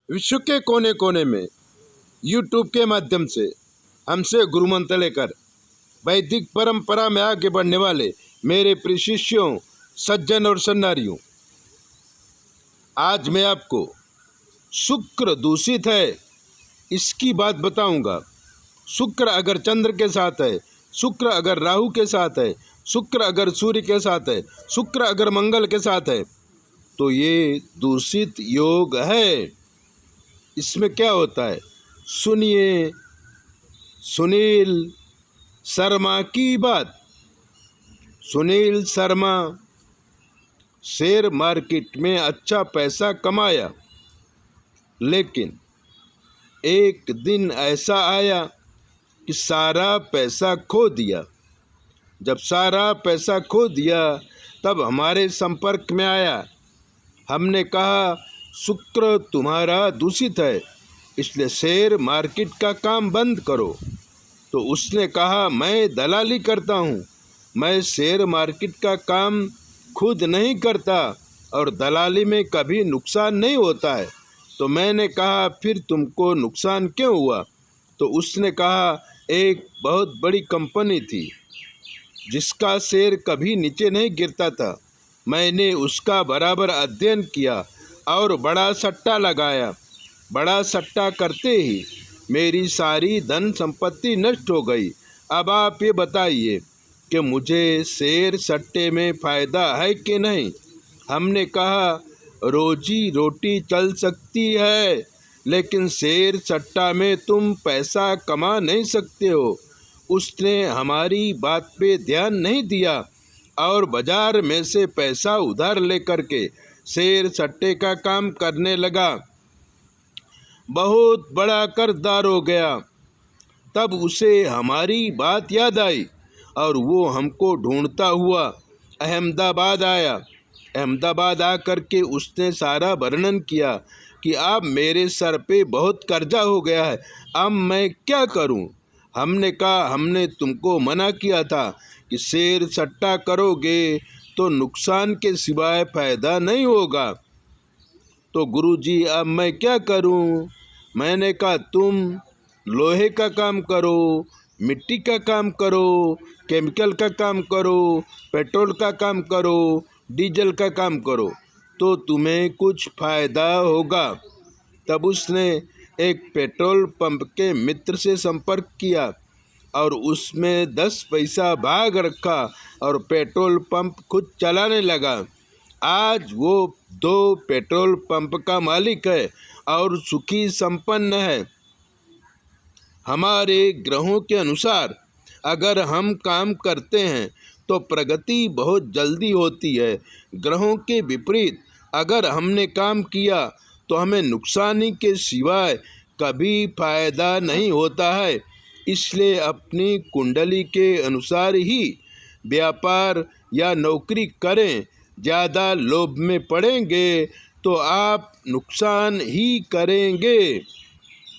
विश्व के कोने कोने में यूट्यूब के माध्यम से हमसे गुरु मंत्र लेकर वैदिक परंपरा में आगे बढ़ने वाले मेरे प्रिय शिष्यों, सज्जन और सन्नारियों, आज मैं आपको शुक्र दूषित है इसकी बात बताऊंगा। शुक्र अगर चंद्र के साथ है, शुक्र अगर राहु के साथ है, शुक्र अगर सूर्य के साथ है, शुक्र अगर मंगल के साथ है, तो ये दूषित योग है। इसमें क्या होता है, सुनिए सुनील शर्मा की बात। सुनील शर्मा शेयर मार्केट में अच्छा पैसा कमाया, लेकिन एक दिन ऐसा आया कि सारा पैसा खो दिया। जब सारा पैसा खो दिया तब हमारे संपर्क में आया। हमने कहा शुक्र तुम्हारा दूषित है, इसलिए शेयर मार्केट का काम बंद करो। तो उसने कहा मैं दलाली करता हूँ, मैं शेयर मार्केट का काम खुद नहीं करता और दलाली में कभी नुकसान नहीं होता है। तो मैंने कहा फिर तुमको नुकसान क्यों हुआ? तो उसने कहा एक बहुत बड़ी कंपनी थी जिसका शेयर कभी नीचे नहीं गिरता था, मैंने उसका बराबर अध्ययन किया और बड़ा सट्टा लगाया। बड़ा सट्टा करते ही मेरी सारी धन संपत्ति नष्ट हो गई। अब आप ये बताइए कि मुझे शेयर सट्टे में फ़ायदा है कि नहीं? हमने कहा रोजी रोटी चल सकती है, लेकिन शेयर सट्टा में तुम पैसा कमा नहीं सकते हो। उसने हमारी बात पे ध्यान नहीं दिया और बाजार में से पैसा उधार लेकर के शेयर सट्टे का काम करने लगा। बहुत बड़ा कर्जदार हो गया। तब उसे हमारी बात याद आई और वो हमको ढूंढता हुआ अहमदाबाद आया। अहमदाबाद आकर के उसने सारा वर्णन किया कि अब मेरे सर पे बहुत कर्जा हो गया है, अब मैं क्या करूं? हमने कहा हमने तुमको मना किया था कि शेयर सट्टा करोगे तो नुकसान के सिवाय फ़ायदा नहीं होगा। तो गुरुजी अब मैं क्या करूं? मैंने कहा तुम लोहे का काम करो, मिट्टी का काम करो, केमिकल का काम करो, पेट्रोल का काम करो, डीजल का काम करो, तो तुम्हें कुछ फ़ायदा होगा। तब उसने एक पेट्रोल पंप के मित्र से संपर्क किया और उसमें 10 पैसा भाग रखा और पेट्रोल पंप खुद चलाने लगा। आज वो 2 पेट्रोल पंप का मालिक है और सुखी संपन्न है। हमारे ग्रहों के अनुसार अगर हम काम करते हैं तो प्रगति बहुत जल्दी होती है। ग्रहों के विपरीत अगर हमने काम किया तो हमें नुकसानी के सिवाय कभी फायदा नहीं होता है। इसलिए अपनी कुंडली के अनुसार ही व्यापार या नौकरी करें। ज़्यादा लोभ में पड़ेंगे तो आप नुकसान ही करेंगे।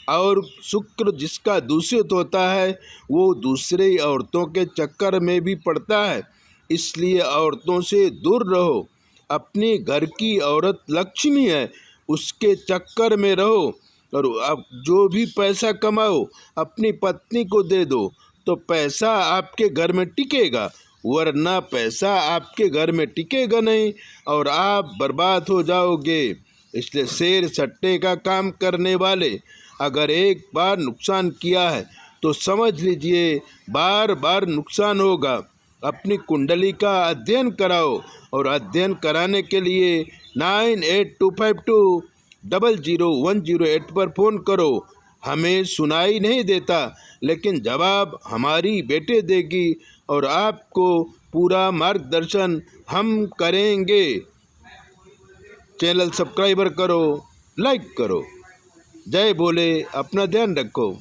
और शुक्र जिसका दूषित होता है वो दूसरे औरतों के चक्कर में भी पड़ता है, इसलिए औरतों से दूर रहो। अपनी घर की औरत लक्ष्मी है, उसके चक्कर में रहो और अब जो भी पैसा कमाओ अपनी पत्नी को दे दो, तो पैसा आपके घर में टिकेगा, वरना पैसा आपके घर में टिकेगा नहीं और आप बर्बाद हो जाओगे। इसलिए शेयर सट्टे का काम करने वाले अगर एक बार नुकसान किया है तो समझ लीजिए बार बार नुकसान होगा। अपनी कुंडली का अध्ययन कराओ और अध्ययन कराने के लिए 9825200108 पर फ़ोन करो। हमें सुनाई नहीं देता, लेकिन जवाब हमारी बेटे देगी और आपको पूरा मार्गदर्शन हम करेंगे। चैनल सब्सक्राइबर करो, लाइक करो। जय भोले, अपना ध्यान रखो।